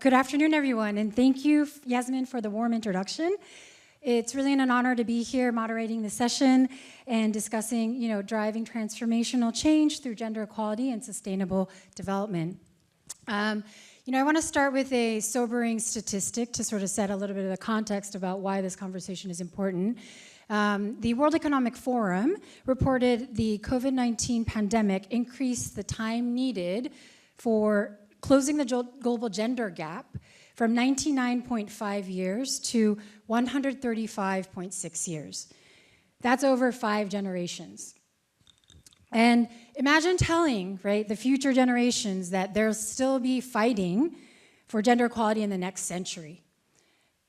Good afternoon, everyone, and thank you, Yasmin, for the warm introduction. It's really an honor to be here moderating the session and discussing, driving transformational change through gender equality and sustainable development. I want to start with a sobering statistic to sort of set a little bit of the context about why this conversation is important. The World Economic Forum reported the COVID-19 pandemic increased the time needed for closing the global gender gap from 99.5 years to 135.6 years. That's over 5 generations. And imagine telling, the future generations that they'll still be fighting for gender equality in the next century.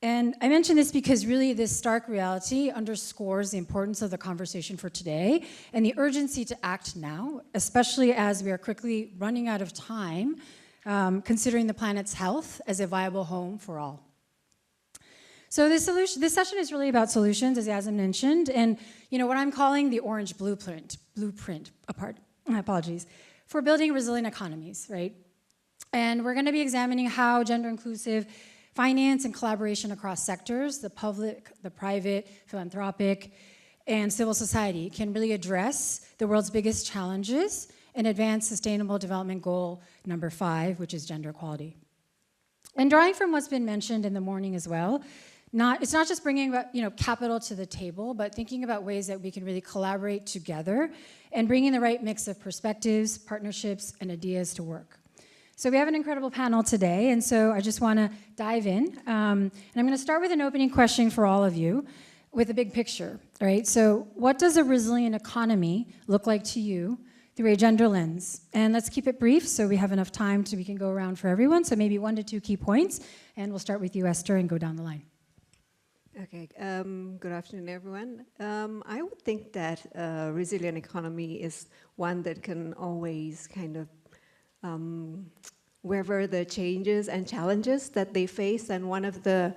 And I mention this because really this stark reality underscores the importance of the conversation for today and the urgency to act now, especially as we are quickly running out of time, considering the planet's health as a viable home for all. So this session is really about solutions, as Yasmin mentioned, and what I'm calling the orange blueprint, for building resilient economies, right? And we're going to be examining how gender-inclusive finance and collaboration across sectors, the public, the private, philanthropic, and civil society can really address the world's biggest challenges and advance Sustainable Development Goal number 5, which is gender equality. And drawing from what's been mentioned in the morning as well, it's not just bringing capital to the table, but thinking about ways that we can really collaborate together and bringing the right mix of perspectives, partnerships, and ideas to work. So we have an incredible panel today, and so I just want to dive in. And I'm going to start with an opening question for all of you with a big picture, right? So what does a resilient economy look like to you through a gender lens? And let's keep it brief so we have enough time so we can go around for everyone. So maybe 1 to 2 key points, and we'll start with you, Esther, and go down the line. Okay, good afternoon, everyone. I would think that a resilient economy is one that can always kind of weather the changes and challenges that they face. And one of the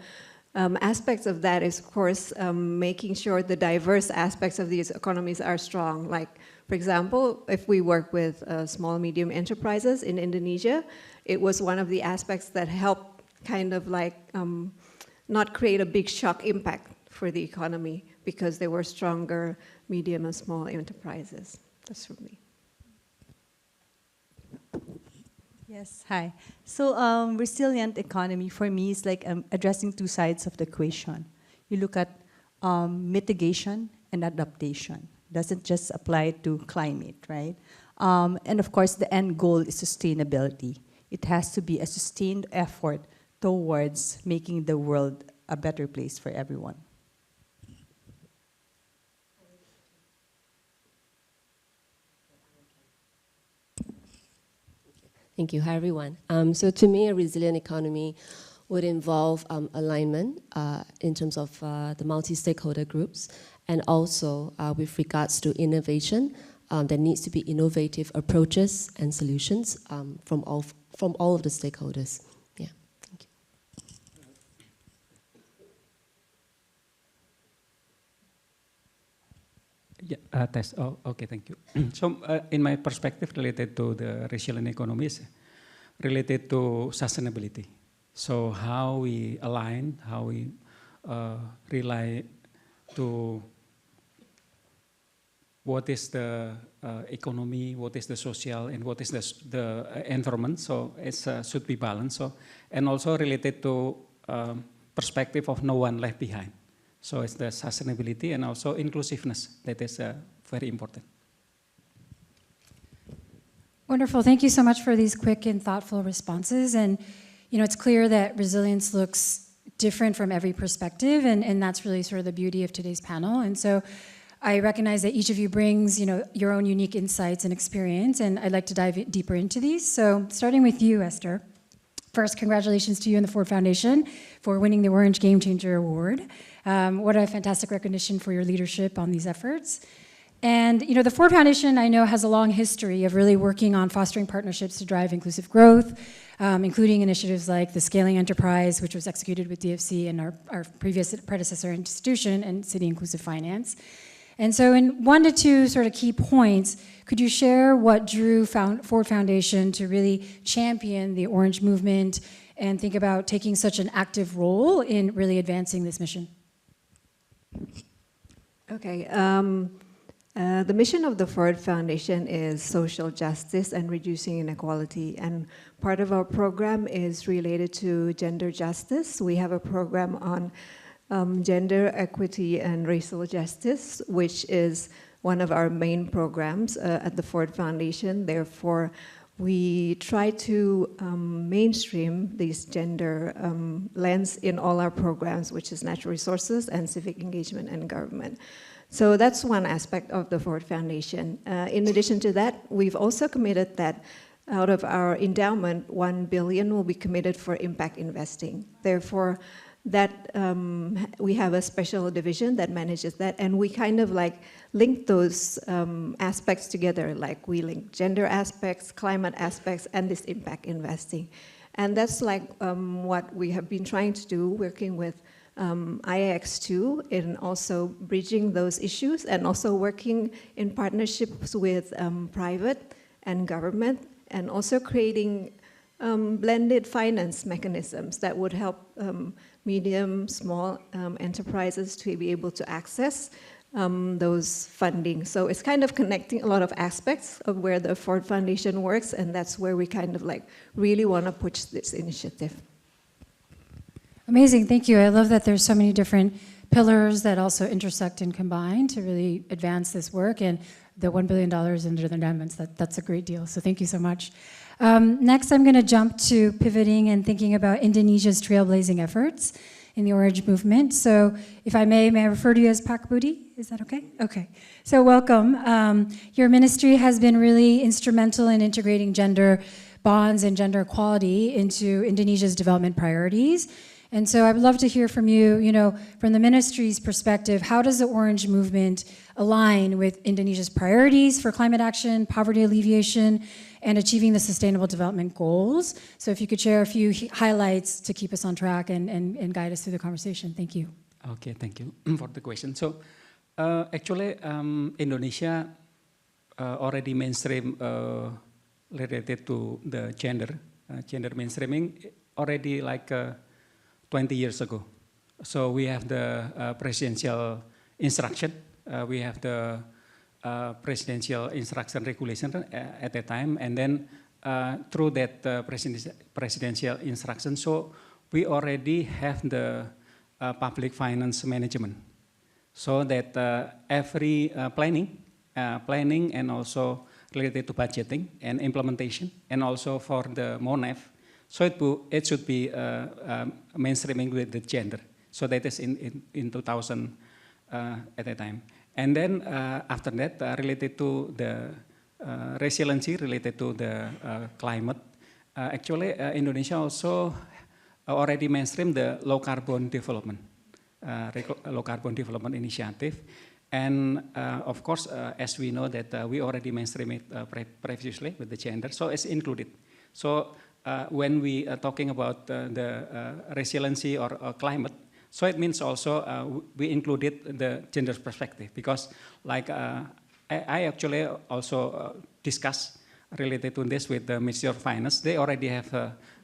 aspects of that is, of course, making sure the diverse aspects of these economies are strong. Like, for example, if we work with small, medium enterprises in Indonesia, it was one of the aspects that helped kind of not create a big shock impact for the economy because they were stronger medium and small enterprises. That's for me. Yes, hi. So resilient economy for me is like addressing 2 sides of the equation. You look at mitigation and adaptation. Doesn't just apply to climate, right? And of course, the end goal is sustainability. It has to be a sustained effort towards making the world a better place for everyone. Thank you. Hi, everyone. So to me, a resilient economy would involve alignment in terms of the multi-stakeholder groups, and also with regards to innovation, there needs to be innovative approaches and solutions from all of the stakeholders. Yeah, thank you. Yeah, test. Oh, okay, thank you. So, in my perspective, related to the resilient economies, related to sustainability. So, how we align, how we rely to what is the economy, what is the social, and what is the environment. So, it should be balanced. So, and also related to perspective of no one left behind. So it's the sustainability and also inclusiveness that is very important. Wonderful. Thank you so much for these quick and thoughtful responses. And it's clear that resilience looks different from every perspective, and that's really sort of the beauty of today's panel. And so I recognize that each of you brings your own unique insights and experience, and I'd like to dive deeper into these. So starting with you, Esther. First, congratulations to you and the Ford Foundation for winning the Orange Game Changer Award. What a fantastic recognition for your leadership on these efforts. And the Ford Foundation, I know, has a long history of really working on fostering partnerships to drive inclusive growth, including initiatives like the Scaling Enterprise, which was executed with DFC and our previous predecessor institution, and City Inclusive Finance. And so in 1 to 2 sort of key points, could you share what drew Ford Foundation to really champion the Orange movement and think about taking such an active role in really advancing this mission? Okay. The mission of the Ford Foundation is social justice and reducing inequality. And part of our program is related to gender justice. We have a program on gender equity and racial justice, which is one of our main programs at the Ford Foundation. Therefore, we try to mainstream this gender lens in all our programs, which is natural resources and civic engagement and government. So that's one aspect of the Ford Foundation. In addition to that, we've also committed that out of our endowment, 1 billion will be committed for impact investing. Therefore, that we have a special division that manages that, and we kind of like link those aspects together, like we link gender aspects, climate aspects, and this impact investing. And that's like what we have been trying to do, working with IAX2 in also bridging those issues and also working in partnerships with private and government, and also creating blended finance mechanisms that would help medium, small enterprises to be able to access those funding. So it's kind of connecting a lot of aspects of where the Ford Foundation works, and that's where we kind of like really want to push this initiative. Amazing, thank you. I love that there's so many different pillars that also intersect and combine to really advance this work, and the $1 billion into the endowments, that's a great deal, so thank you so much. Next, I'm gonna jump to pivoting and thinking about Indonesia's trailblazing efforts in the Orange Movement. So if I may I refer to you as Pak Budi? Is that okay? Okay, so welcome. Your ministry has been really instrumental in integrating gender bonds and gender equality into Indonesia's development priorities. And so I would love to hear from you, from the ministry's perspective, how does the Orange Movement align with Indonesia's priorities for climate action, poverty alleviation, and achieving the Sustainable Development Goals? So if you could share a few highlights to keep us on track and guide us through the conversation. Thank you. Okay, thank you for the question. So actually, Indonesia already mainstream related to the gender mainstreaming already like 20 years ago. So we have the presidential instruction, we have the presidential instruction regulation at that time, and then through that presidential instruction, so we already have the public finance management, so that every planning and also related to budgeting and implementation, and also for the MONEF, so it should be mainstreaming with the gender. So that is in 2000 at that time. And then after that, related to the resiliency, related to the climate, actually Indonesia also already mainstream the low carbon development initiative. And of course, as we know that we already mainstream it previously with the gender, so it's included. So when we are talking about the resiliency or climate, so it means also we included the gender perspective, because like I actually also discussed related to this with the Ministry of Finance. They already have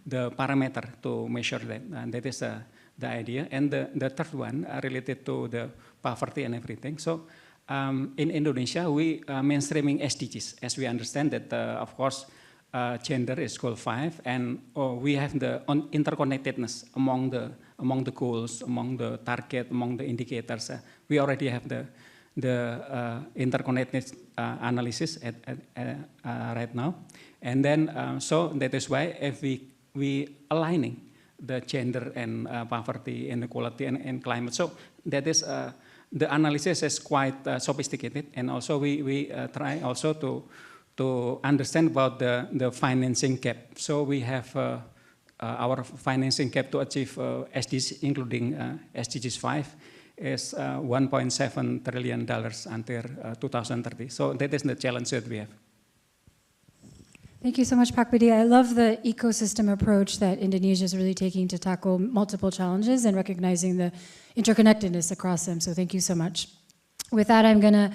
the parameter to measure that, and that is the idea. And the third one related to the poverty and everything. So in Indonesia, we mainstreaming SDGs, as we understand that, of course, gender is goal 5, and we have the interconnectedness among the goals, among the target, among the indicators. We already have the interconnected analysis right now, and then so that is why if we aligning the gender and poverty, inequality, and climate. So that is the analysis is quite sophisticated, and also we try also to understand about the financing gap. So we have our financing gap to achieve SDGs, including SDGs 5, is $1.7 trillion until 2030. So that is the challenge that we have. Thank you so much, Pak Budi. I love the ecosystem approach that Indonesia is really taking to tackle multiple challenges and recognizing the interconnectedness across them. So thank you so much. With that, I'm going to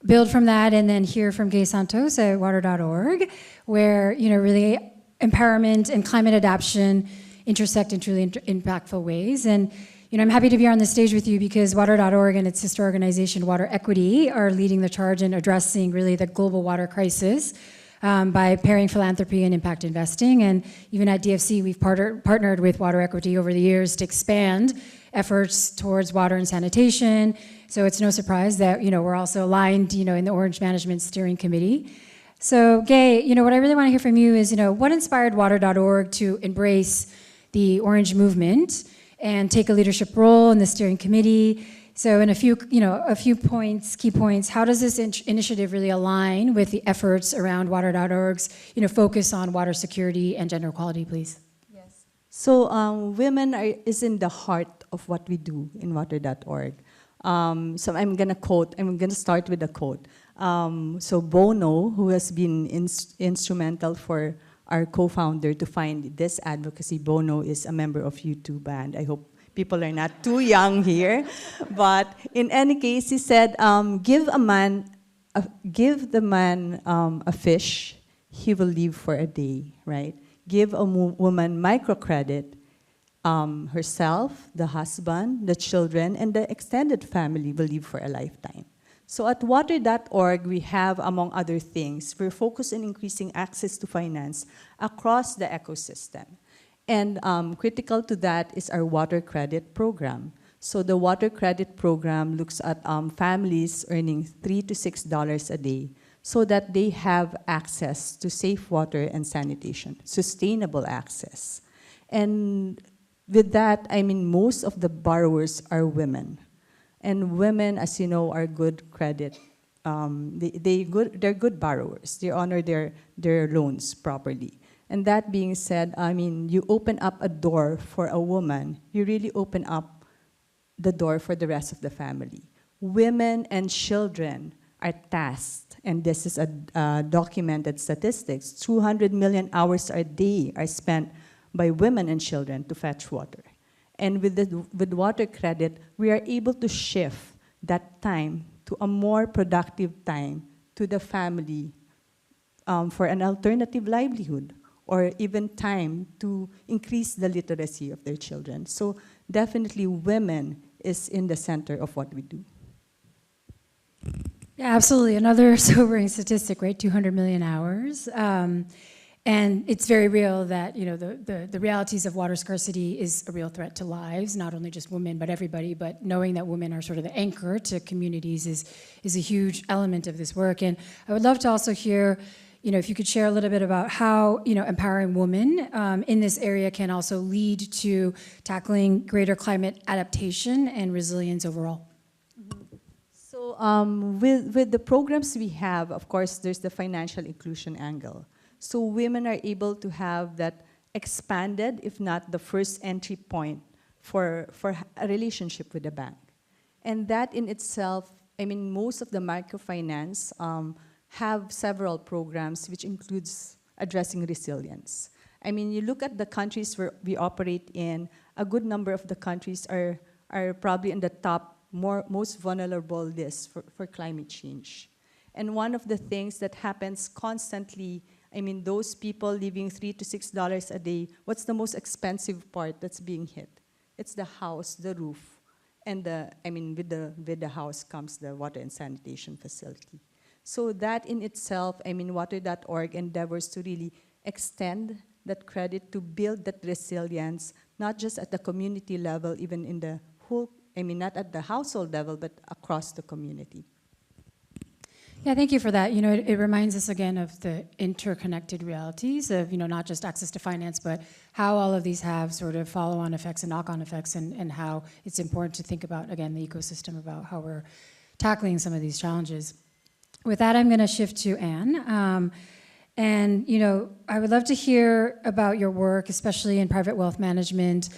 build from that and then hear from Gay Santos at water.org, where really empowerment and climate adaptation intersect in truly impactful ways. And I'm happy to be on the stage with you because Water.org and its sister organization, Water Equity, are leading the charge in addressing really the global water crisis by pairing philanthropy and impact investing. And even at DFC, we've partnered with Water Equity over the years to expand efforts towards water and sanitation. So it's no surprise that we're also aligned in the Orange Management Steering Committee. So Gay, what I really want to hear from you is what inspired Water.org to embrace the Orange movement and take a leadership role in the steering committee. So in a few points, key points, how does this initiative really align with the efforts around Water.org's focus on water security and gender equality, please? Yes. So women is in the heart of what we do in Water.org. So I'm gonna start with a quote. So Bono, who has been instrumental for our co-founder to find this advocacy. Bono is a member of U2 band. I hope people are not too young here. But in any case, he said, give the man a fish, he will live for a day, right? Give a woman microcredit, herself, the husband, the children, and the extended family will live for a lifetime. So at Water.org, we have, among other things, we're focused on increasing access to finance across the ecosystem. And critical to that is our water credit program. So the water credit program looks at families earning $3 to $6 a day so that they have access to safe water and sanitation, sustainable access. And with that, I mean, most of the borrowers are women. And women, as you know, are good credit. They're good borrowers. They honor their loans properly. And that being said, I mean, you open up a door for a woman, you really open up the door for the rest of the family. Women and children are tasked, and this is a documented statistics, 200 million hours a day are spent by women and children to fetch water. And with water credit, we are able to shift that time to a more productive time to the family for an alternative livelihood, or even time to increase the literacy of their children. So definitely women is in the center of what we do. Yeah, absolutely. Another sobering statistic, right? 200 million hours. And it's very real that the realities of water scarcity is a real threat to lives, not only just women, but everybody. But knowing that women are sort of the anchor to communities is a huge element of this work. And I would love to also hear, if you could share a little bit about how empowering women in this area can also lead to tackling greater climate adaptation and resilience overall. So with the programs we have, of course, there's the financial inclusion angle. So women are able to have that expanded, if not the first entry point for a relationship with a bank. And that in itself, I mean, most of the microfinance have several programs which includes addressing resilience. I mean, you look at the countries where we operate in, a good number of the countries are probably in the top most vulnerable list for climate change. And one of the things that happens constantly, I mean, those people living $3 to $6 a day, what's the most expensive part that's being hit? It's the house, the roof, and with the house comes the water and sanitation facility. So that in itself, I mean, Water.org endeavors to really extend that credit to build that resilience, not just at the community level, even in the whole, I mean, not at the household level, but across the community. Yeah, thank you for that. It reminds us again of the interconnected realities of, not just access to finance, but how all of these have sort of follow-on effects and knock-on effects, and how it's important to think about, again, the ecosystem, about how we're tackling some of these challenges. With that, I'm going to shift to Anne. And, I would love to hear about your work, especially in private wealth management,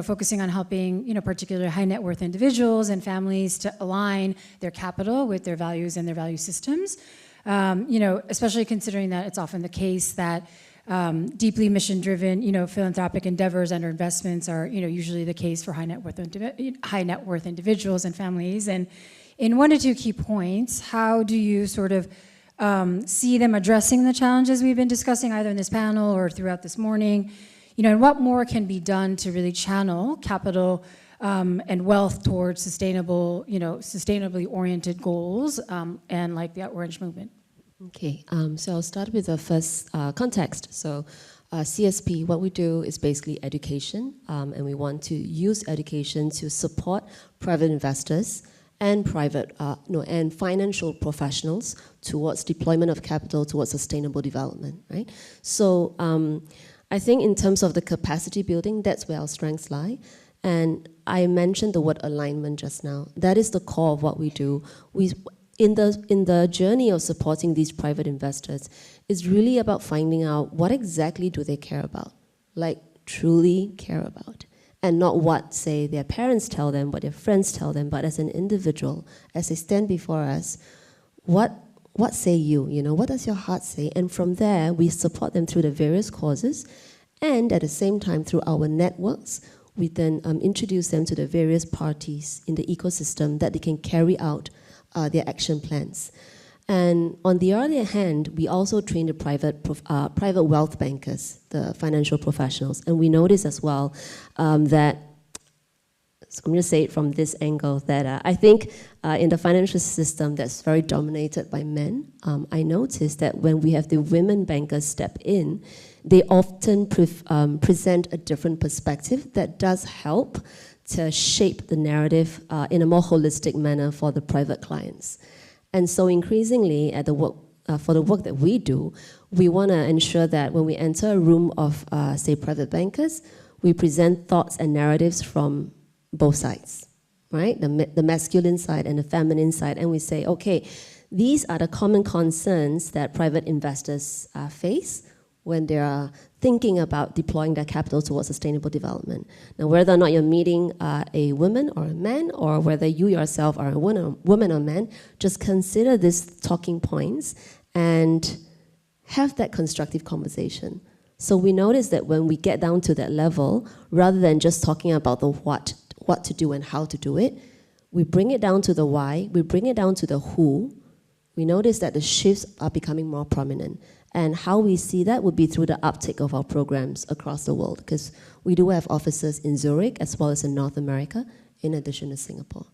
focusing on helping, particularly high net worth individuals and families to align their capital with their values and their value systems. Especially considering that it's often the case that deeply mission-driven, philanthropic endeavors and investments are, usually the case for high net worth individuals and families. And in 1 to 2 key points, how do you sort of see them addressing the challenges we've been discussing either in this panel or throughout this morning? and what more can be done to really channel capital and wealth towards sustainable, sustainably oriented goals and like the Orange Movement? Okay, so I'll start with the first context. So CSP, what we do is basically education, and we want to use education to support private investors and and financial professionals towards deployment of capital towards sustainable development, right? So I think in terms of the capacity building, that's where our strengths lie. And I mentioned the word alignment just now. That is the core of what we do. In the journey of supporting these private investors, it's really about finding out what exactly do they care about, like truly care about, and not what, say, their parents tell them, what their friends tell them, but as an individual, as they stand before us, what say you, what does your heart say? And from there, we support them through the various causes, and at the same time, through our networks, we then introduce them to the various parties in the ecosystem that they can carry out their action plans. And on the other hand, we also train the private wealth bankers, the financial professionals. And we notice as well that, so I'm going to say it from this angle, that I think in the financial system that's very dominated by men, I notice that when we have the women bankers step in, they often present a different perspective that does help to shape the narrative in a more holistic manner for the private clients. And so increasingly for the work that we do, we want to ensure that when we enter a room of, say, private bankers, we present thoughts and narratives from both sides, right? The masculine side and the feminine side. And we say, okay, these are the common concerns that private investors face when they are thinking about deploying their capital towards sustainable development. Now, whether or not you're meeting a woman or a man, or whether you yourself are a woman or man, just consider these talking points and have that constructive conversation. So we notice that when we get down to that level, rather than just talking about the what to do and how to do it, we bring it down to the why, we bring it down to the who. We notice that the shifts are becoming more prominent. And how we see that would be through the uptake of our programs across the world, because we do have offices in Zurich as well as in North America, in addition to Singapore.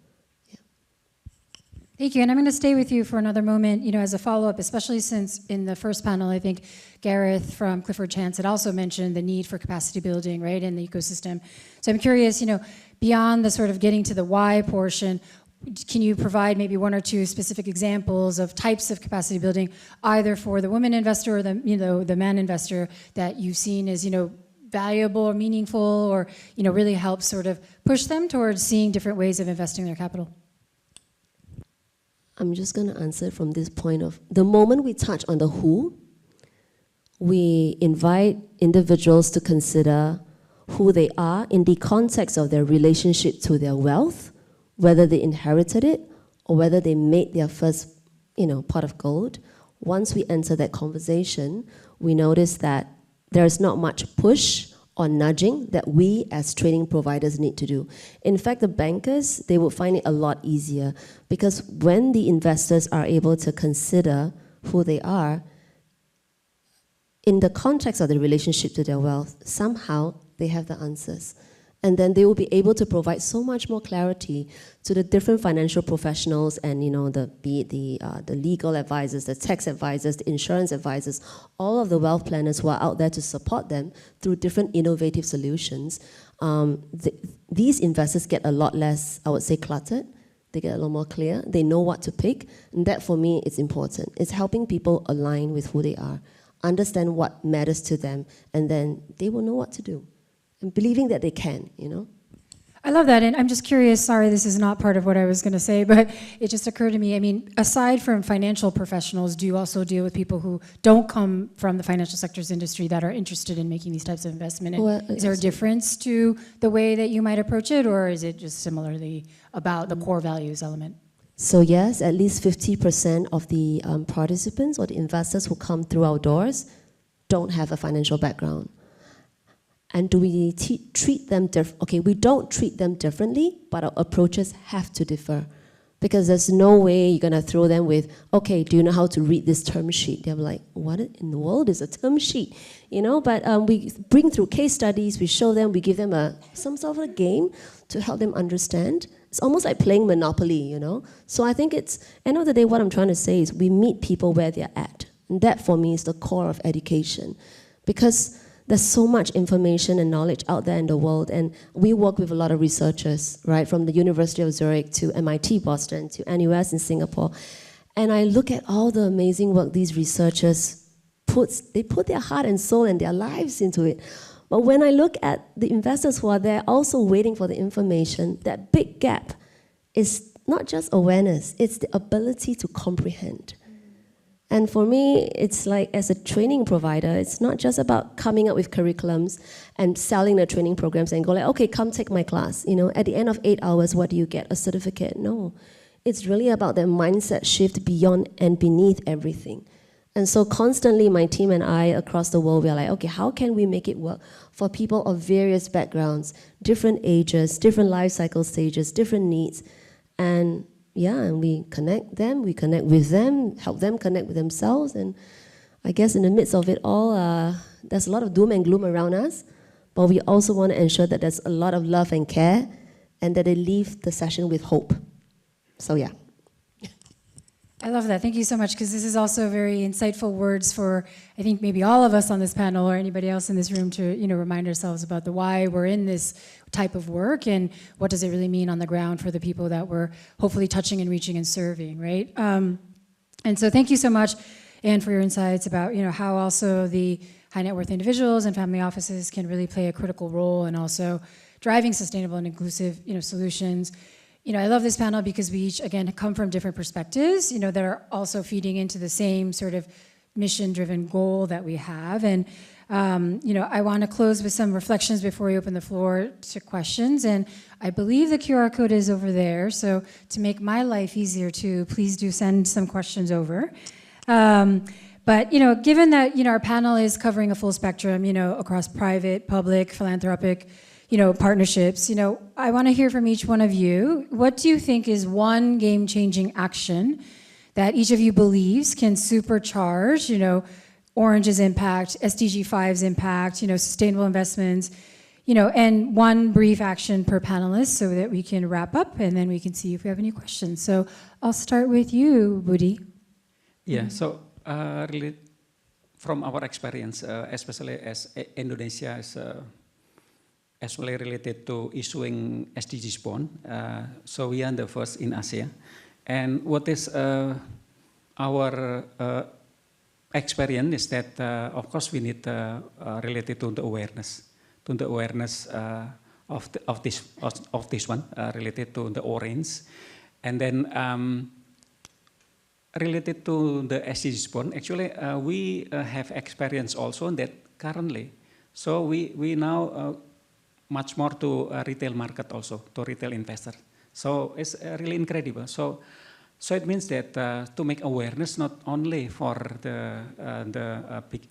Yeah. Thank you, and I'm going to stay with you for another moment, as a follow-up, especially since in the first panel, I think Gareth from Clifford Chance had also mentioned the need for capacity building, right, in the ecosystem. So I'm curious, beyond the sort of getting to the why portion, can you provide maybe one or two specific examples of types of capacity building, either for the woman investor or the man investor, that you've seen as valuable or meaningful, or really help sort of push them towards seeing different ways of investing their capital? I'm just going to answer from this point of the moment we touch on the who, we invite individuals to consider who they are in the context of their relationship to their wealth, whether they inherited it or whether they made their first, pot of gold. Once we enter that conversation, we notice that there is not much push or nudging that we as training providers need to do. In fact, the bankers, they will find it a lot easier, because when the investors are able to consider who they are, in the context of the relationship to their wealth, somehow they have the answers. And then they will be able to provide so much more clarity to the different financial professionals and, be it the legal advisors, the tax advisors, the insurance advisors, all of the wealth planners who are out there to support them through different innovative solutions. These investors get a lot less, I would say, cluttered. They get a lot more clear. They know what to pick. And that, for me, is important. It's helping people align with who they are, understand what matters to them, and then they will know what to do. And believing that they can, I love that, and I'm just curious, sorry, this is not part of what I was going to say, but it just occurred to me, aside from financial professionals, do you also deal with people who don't come from the financial sector's industry that are interested in making these types of investment? And is there a difference to the way that you might approach it, or is it just similarly about the core values element? So yes, at least 50% of the participants or the investors who come through our doors don't have a financial background. And do we treat them differently? Okay, we don't treat them differently, but our approaches have to differ. Because there's no way you're going to throw them with, okay, do you know how to read this term sheet? They're like, what in the world is a term sheet? You know, but we bring through case studies, we show them, we give them some sort of a game to help them understand. It's almost like playing Monopoly, you know? So I think it's, end of the day, what I'm trying to say is we meet people where they're at. And that, for me, is the core of education. Because there's so much information and knowledge out there in the world, and we work with a lot of researchers, right, from the University of Zurich to MIT Boston to NUS in Singapore, and I look at all the amazing work these researchers put their heart and soul and their lives into it. But when I look at the investors who are there also waiting for the information, that big gap is not just awareness, it's the ability to comprehend. And for me, it's like, as a training provider, it's not just about coming up with curriculums and selling the training programs and go like, okay, come take my class. You know, at the end of 8 hours, what do you get? A certificate? No. It's really about that mindset shift beyond and beneath everything. And so constantly, my team and I across the world, we are like, okay, how can we make it work for people of various backgrounds, different ages, different life cycle stages, different needs, and and we connect them, we connect with them, help them connect with themselves. And I guess in the midst of it all, there's a lot of doom and gloom around us, but we also want to ensure that there's a lot of love and care and that they leave the session with hope. So yeah. I love that. Thank you so much, because this is also very insightful words for, I think, maybe all of us on this panel or anybody else in this room to, remind ourselves about the why we're in this type of work and what does it really mean on the ground for the people that we're hopefully touching and reaching and serving, right? And so thank you so much, Anne, for your insights about, how also the high net worth individuals and family offices can really play a critical role in also driving sustainable and inclusive, solutions. I love this panel because we each, again, come from different perspectives, that are also feeding into the same sort of mission-driven goal that we have. And, I want to close with some reflections before we open the floor to questions. And I believe the QR code is over there. So to make my life easier too, please do send some questions over. But, given that, our panel is covering a full spectrum, across private, public, philanthropic, partnerships, I want to hear from each one of you. What do you think is one game-changing action that each of you believes can supercharge, Orange's impact, SDG 5's impact, sustainable investments, and one brief action per panelist so that we can wrap up and then we can see if we have any questions. So I'll start with you, Budi. Yeah, so really from our experience, especially as Indonesia is actually related to issuing SDGs bond. So we are the first in Asia. And what is our experience is that, of course, we need related to the awareness, of this one, related to the orange. And then related to the SDGs bond, actually, we have experience also that currently. So we now much more to retail market also, to retail investor. So it's really incredible. So it means that to make awareness not only for the big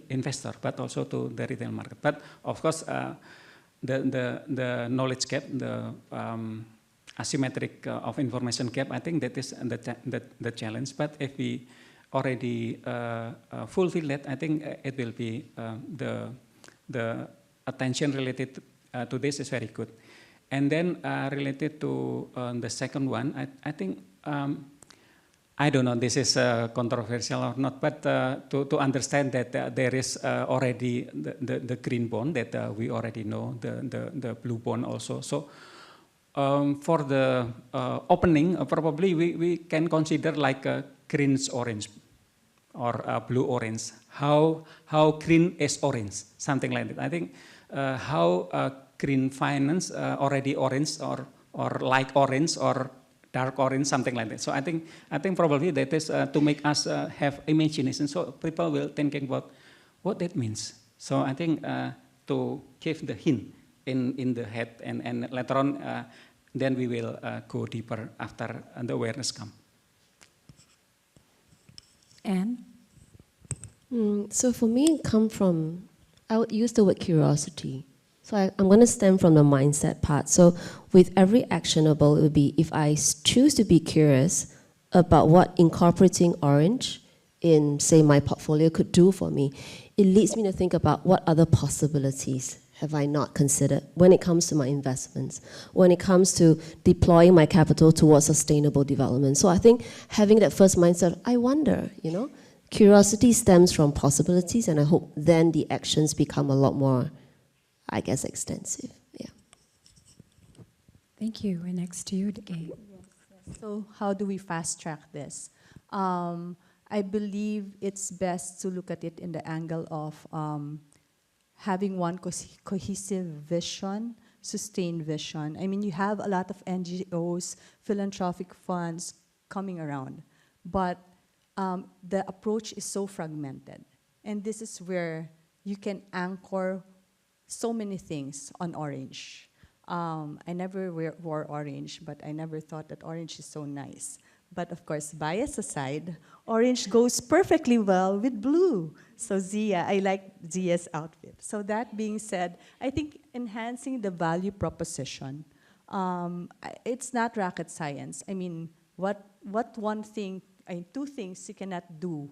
investor, but also to the retail market. But of course, the knowledge gap, the asymmetric of information gap, I think that is the challenge. But if we already fulfill that, I think it will be the attention related to this is very good. And then related to the second one, I think, I don't know this is controversial or not, but to understand that there is already the green bond that we already know, the blue bond also. So for the opening, probably we can consider like a greenish-orange or blue-orange. How green is orange, something like that. I think how green finance already orange or like orange or dark orange, something like that. So I think probably that is to make us have imagination. So people will thinking about what that means. So I think to give the hint in the head and later on, then we will go deeper after the awareness come. Anne? So for me, I would use the word curiosity. So I'm going to stem from the mindset part. So with every actionable, it would be if I choose to be curious about what incorporating orange in, say, my portfolio could do for me, it leads me to think about what other possibilities have I not considered when it comes to my investments, when it comes to deploying my capital towards sustainable development. So I think having that first mindset, I wonder, curiosity stems from possibilities, and I hope then the actions become a lot more, I guess, extensive. Yeah. Thank you. And next to you, Gabe. So how do we fast track this? I believe it's best to look at it in the angle of having one cohesive vision, sustained vision. I mean, you have a lot of NGOs, philanthropic funds coming around, but the approach is so fragmented. And this is where you can anchor so many things on orange. I never wore orange, but I never thought that orange is so nice. But of course, bias aside, orange goes perfectly well with blue. So Zia, I like Zia's outfit. So that being said, I think enhancing the value proposition, it's not rocket science. I mean, what one thing, two things you cannot do,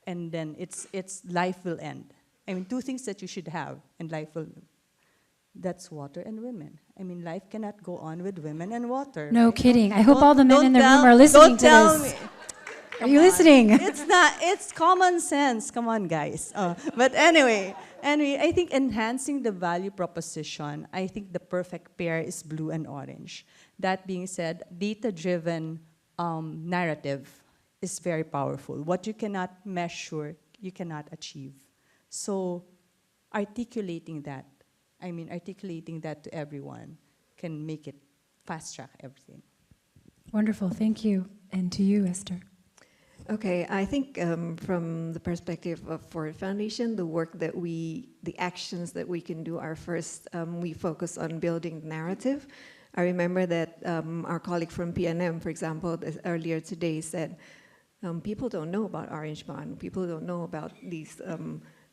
and then it's life will end. I mean, two things that you should have, and life will. That's water and women. I mean, life cannot go on with women and water. No right? kidding. I hope all the men in the room are listening to this. Are you listening? It's not. It's common sense. Come on, guys. But anyway, I think enhancing the value proposition. I think the perfect pair is blue and orange. That being said, data-driven narrative is very powerful. What you cannot measure, you cannot achieve. So, articulating that to everyone can make it fast-track everything. Wonderful. Thank you. And to you, Esther. Okay, I think from the perspective of Ford Foundation, the actions that we can do are first, we focus on building narrative. I remember that our colleague from PNM, for example, earlier today said, people don't know about Orange Bond. People don't know about these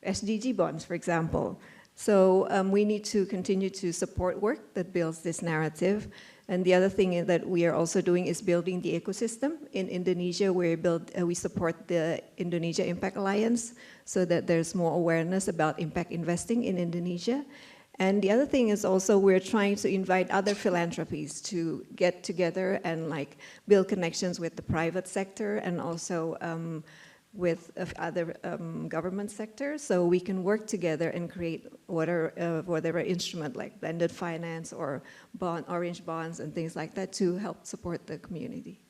SDG bonds, for example. So we need to continue to support work that builds this narrative. And the other thing that we are also doing is building the ecosystem. In Indonesia, we support the Indonesia Impact Alliance so that there's more awareness about impact investing in Indonesia. And the other thing is also we're trying to invite other philanthropies to get together and build connections with the private sector and also with other government sectors, so we can work together and create whatever instrument like blended finance or orange bonds and things like that to help support the community.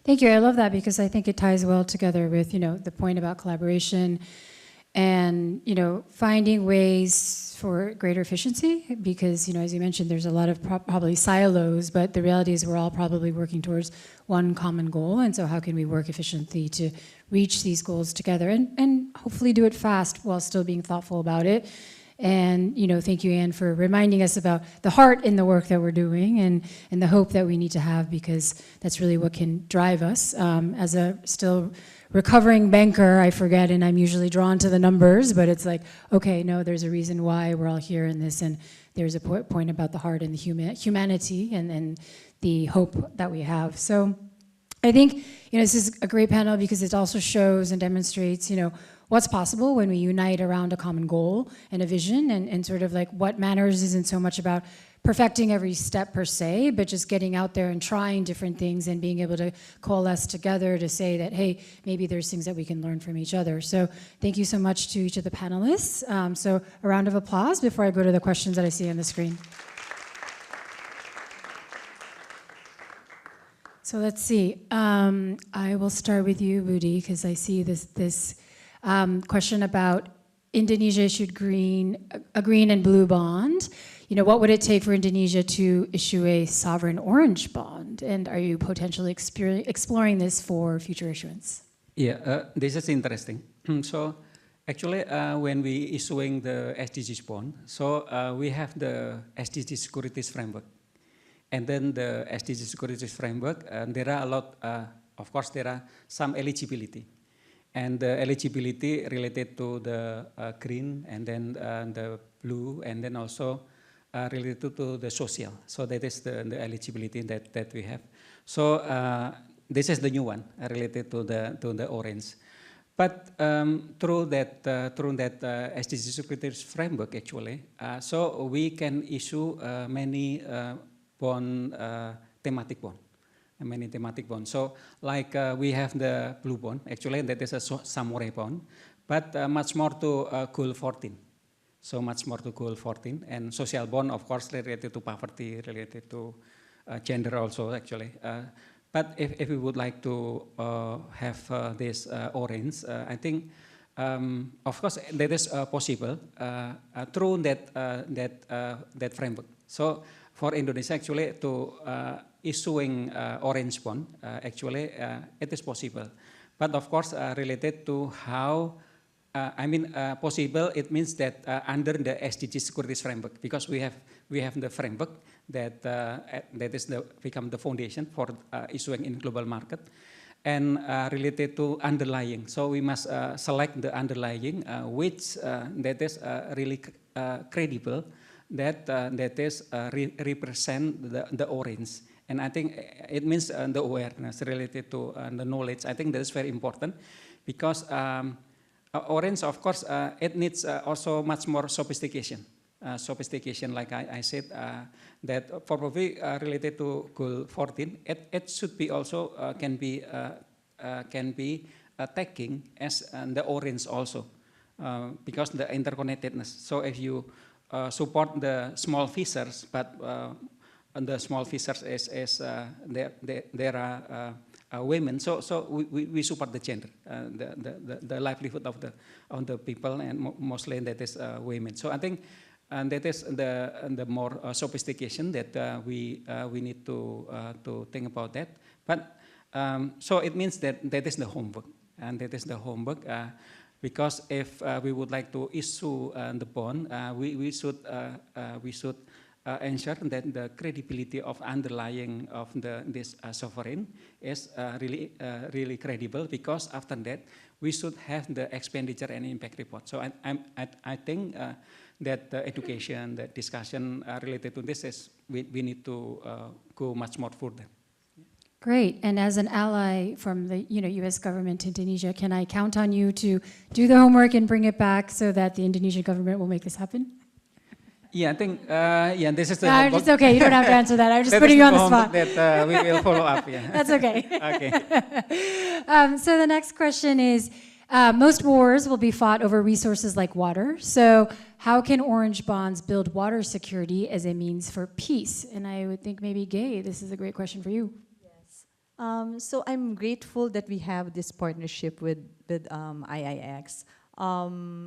Thank you. I love that because I think it ties well together with, the point about collaboration and, finding ways for greater efficiency because, as you mentioned, there's a lot of probably silos, but the reality is we're all probably working towards one common goal. And so how can we work efficiently to reach these goals together and hopefully do it fast while still being thoughtful about it. And, thank you, Anne, for reminding us about the heart in the work that we're doing and the hope that we need to have because that's really what can drive us. As a still recovering banker, I forget, and I'm usually drawn to the numbers, but it's like, okay, no, there's a reason why we're all here in this, and there's a point about the heart and the humanity and the hope that we have. So I think, this is a great panel because it also shows and demonstrates, what's possible when we unite around a common goal and a vision and sort of what matters isn't so much about perfecting every step per se, but just getting out there and trying different things and being able to coalesce together to say that, hey, maybe there's things that we can learn from each other. So thank you so much to each of the panelists. So a round of applause before I go to the questions that I see on the screen. So let's see. I will start with you, Budi, because I see this question about Indonesia issued a green and blue bond. What would it take for Indonesia to issue a sovereign orange bond? And are you potentially exploring this for future issuance? Yeah, this is interesting. So actually, when we issuing the SDGs bond, so we have the SDG securities framework. And then the SDG securities framework, there are a lot, of course, there are some eligibility. And the eligibility related to the green and then the blue, and then also related to the social. So that is the eligibility that we have. So this is the new one related to the orange. But through that SDG securities framework, actually, so we can issue many bond, thematic bond, many thematic bonds. So like we have the blue bond, actually that is a samurai bond, but much more to goal 14. So much more to goal 14, and social bond, of course, related to poverty, related to gender also, actually. But if we would like to have this orange, I think, of course, that is possible through that framework. So for Indonesia, actually, to issuing orange bond, actually, it is possible. But of course, related to how, possible, it means that under the SDG securities framework, because we have the framework that is become the foundation for issuing in global market, and related to underlying. So we must select the underlying which that is really credible, that is represent the orange. And I think it means the awareness related to the knowledge. I think that is very important, because orange, of course, it needs also much more sophistication. Sophistication, like I said, that probably related to goal 14, it should be also can be taking as the orange also, because the interconnectedness. So if you support the small fishers, but the small fishers is there are women, so we support the gender, the livelihood of the people, and mostly that is women. So I think that is the more sophistication that we need to think about that. But so it means that is the homework, and that is the homework. Because if we would like to issue the bond, we should ensure that the credibility of underlying of this sovereign is really credible, because after that we should have the expenditure and impact report. So I think that the education, the discussion related to this is we need to go much more further. Great, and as an ally from the U.S. government to Indonesia, can I count on you to do the homework and bring it back so that the Indonesian government will make this happen? Yeah, I think, this is the No, it's okay, you don't have to answer that. I'm just putting you on the spot. That we will follow up, yeah. That's okay. Okay. So the next question is, most wars will be fought over resources like water. So how can orange bonds build water security as a means for peace? And I would think maybe Gay, this is a great question for you. So I'm grateful that we have this partnership with IIX.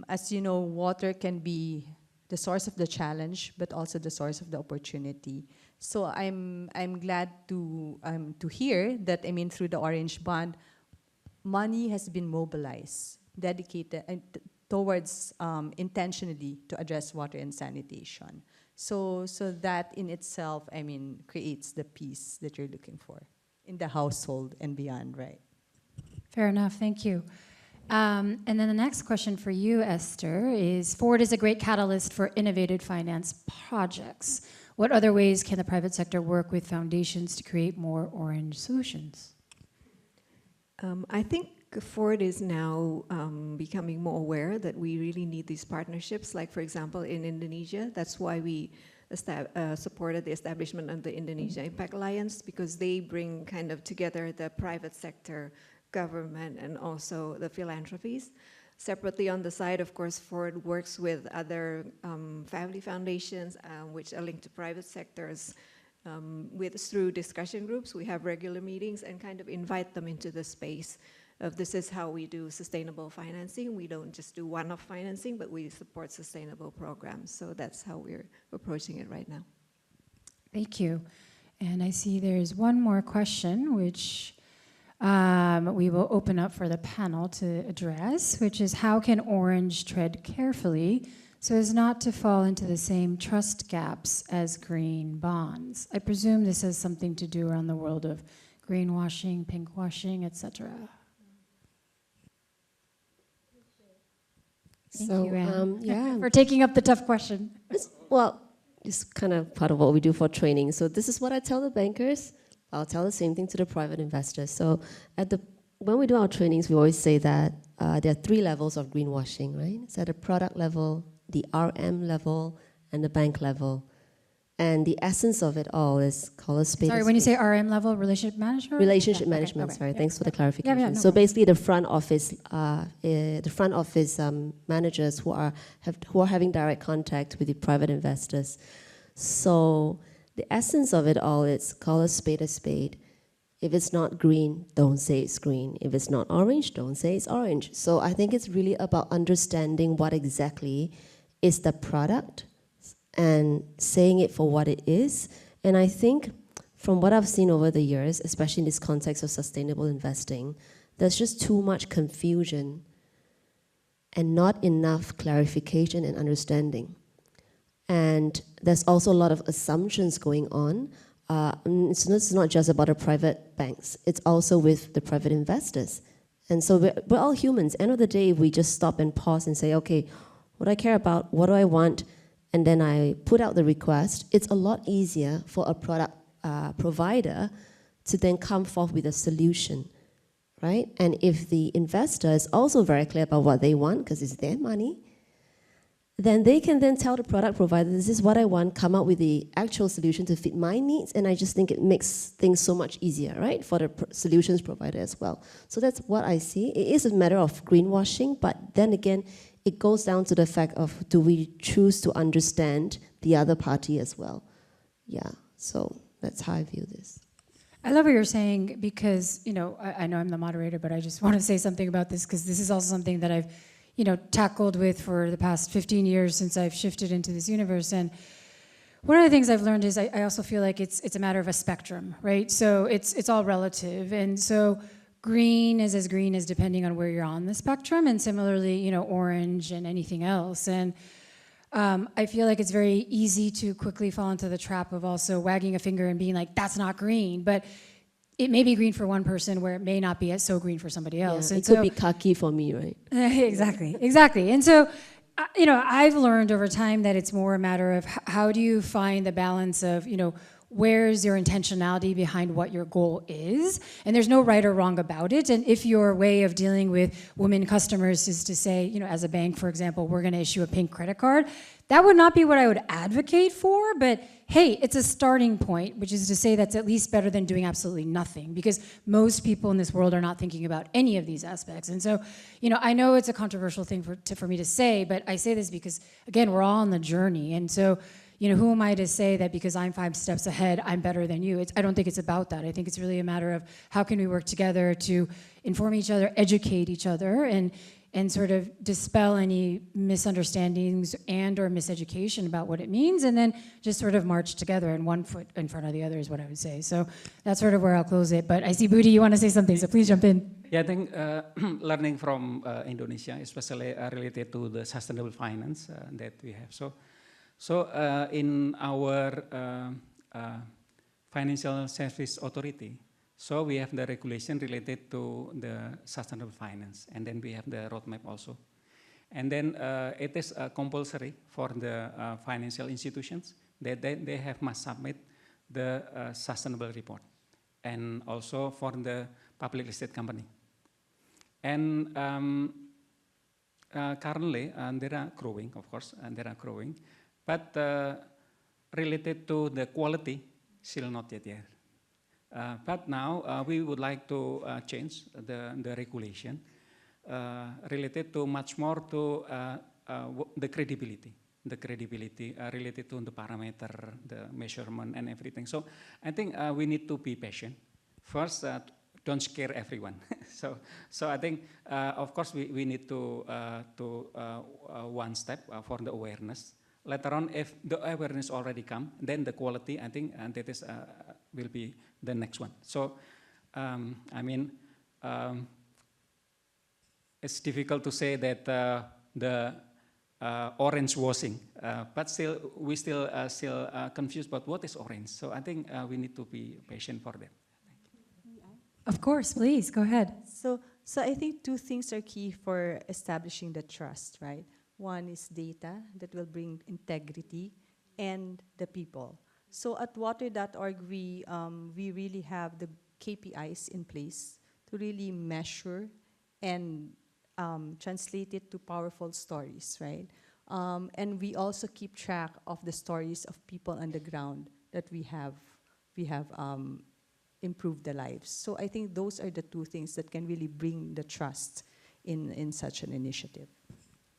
As you know, water can be the source of the challenge, but also the source of the opportunity. So I'm glad to hear that, through the Orange Bond, money has been mobilized, dedicated towards intentionally to address water and sanitation. So that in itself, creates the peace that you're looking for in the household and beyond, right? Fair enough, thank you. And then the next question for you, Esther, is Forward is a great catalyst for innovative finance projects. What other ways can the private sector work with foundations to create more orange solutions? I think Ford is now becoming more aware that we really need these partnerships. Like, for example, in Indonesia, that's why we supported the establishment of the Indonesia Impact Alliance, because they bring kind of together the private sector, government, and also the philanthropies. Separately on the side, of course, Ford works with other family foundations which are linked to private sectors. Through discussion groups, we have regular meetings and kind of invite them into the space of this is how we do sustainable financing. We don't just do one-off financing, but we support sustainable programs. So that's how we're approaching it right now. Thank you. And I see there's one more question, which we will open up for the panel to address, which is how can Orange tread carefully so as not to fall into the same trust gaps as green bonds? I presume this has something to do around the world of greenwashing, pinkwashing, etc. Thank So, you, Anne, yeah. for taking up the tough question. Well, it's kind of part of what we do for training. So this is what I tell the bankers. I'll tell the same thing to the private investors. So when we do our trainings, we always say that there are 3 levels of greenwashing, right? It's at the product level, the RM level, and the bank level. And the essence of it all is call a spade. Sorry, when you say RM level, relationship management? Relationship Yeah, management, okay, sorry. yeah, Thanks for the yeah. clarification. Yeah, no so problem. basically, the front office managers who are having direct contact with the private investors. So the essence of it all is call a spade a spade. If it's not green, don't say it's green. If it's not orange, don't say it's orange. So I think it's really about understanding what exactly is the product and saying it for what it is. And I think from what I've seen over the years, especially in this context of sustainable investing, there's just too much confusion and not enough clarification and understanding. And there's also a lot of assumptions going on. It's not just about the private banks, it's also with the private investors. And so we're all humans. End of the day, if we just stop and pause and say, okay, what do I care about, what do I want, and then I put out the request, it's a lot easier for a product provider to then come forth with a solution, right? And if the investor is also very clear about what they want, because it's their money, then they can then tell the product provider, this is what I want, come up with the actual solution to fit my needs, and I just think it makes things so much easier, right, for the solutions provider as well. So that's what I see. It is a matter of greenwashing, but then again, it goes down to the fact of, do we choose to understand the other party as well? Yeah, so that's how I view this. I love what you're saying because, I know I'm the moderator, but I just want to say something about this because this is also something that I've, tackled with for the past 15 years since I've shifted into this universe. And one of the things I've learned is I also feel like it's a matter of a spectrum, right? So it's all relative. And so green is as green as depending on where you're on the spectrum, and similarly, orange and anything else. And I feel like it's very easy to quickly fall into the trap of also wagging a finger and being like, that's not green. But it may be green for one person where it may not be so green for somebody else. Yeah, and it could be khaki for me, right? Exactly. And so, I've learned over time that it's more a matter of how do you find the balance of, where's your intentionality behind what your goal is? And there's no right or wrong about it. And if your way of dealing with women customers is to say, as a bank, for example, we're going to issue a pink credit card, that would not be what I would advocate for, but hey, it's a starting point, which is to say that's at least better than doing absolutely nothing, because most people in this world are not thinking about any of these aspects. And so, I know it's a controversial thing for me to say, but I say this because, again, we're all on the journey. And so, who am I to say that because I'm 5 steps ahead, I'm better than you? I don't think it's about that. I think it's really a matter of how can we work together to inform each other, educate each other, and sort of dispel any misunderstandings and or miseducation about what it means, and then just sort of march together, and one foot in front of the other is what I would say. So that's sort of where I'll close it. But I see, Budi, you want to say something, so please jump in. Yeah, I think learning from Indonesia, especially related to the sustainable finance that we have. So in our Financial Service Authority, so we have the regulation related to the sustainable finance, and then we have the roadmap also. And then it is compulsory for the financial institutions that they must submit the sustainable report, and also for the public listed company. And currently, they are growing, of course, but related to the quality, still not yet there. But now we would like to change the regulation related to much more to the credibility related to the parameter, the measurement and everything. So I think we need to be patient. First, don't scare everyone. so I think, of course, we need to one step for the awareness. Later on, if the awareness already come, then the quality, I think, and that is will be the next one. So, it's difficult to say that the orange washing, but still we still confused about what is orange. So I think we need to be patient for that. Of course, please, go ahead. So I think 2 things are key for establishing the trust, right? one is data that will bring integrity, and the people. So at water.org, we really have the KPIs in place to really measure and translate it to powerful stories, right? And we also keep track of the stories of people on the ground that we have improved the lives. So I think those are the two things that can really bring the trust in such an initiative.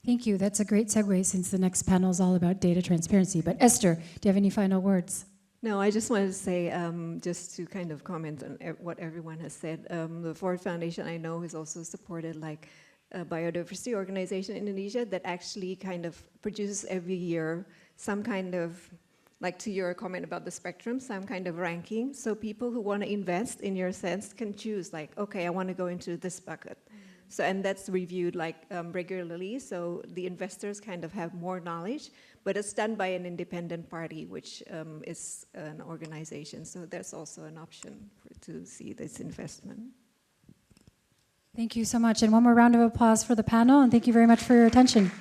Thank you. That's a great segue since the next panel is all about data transparency. But Esther, do you have any final words? No, I just wanted to say, just to kind of comment on what everyone has said, the Ford Foundation I know has also supported like a biodiversity organization in Indonesia that actually kind of produces every year some kind of, like to your comment about the spectrum, some kind of ranking. So people who want to invest in your sense can choose like, okay, I want to go into this bucket. So, and that's reviewed like regularly, so the investors kind of have more knowledge, but it's done by an independent party, which is an organization. So there's also an option to see this investment. Thank you so much. And one more round of applause for the panel, and thank you very much for your attention.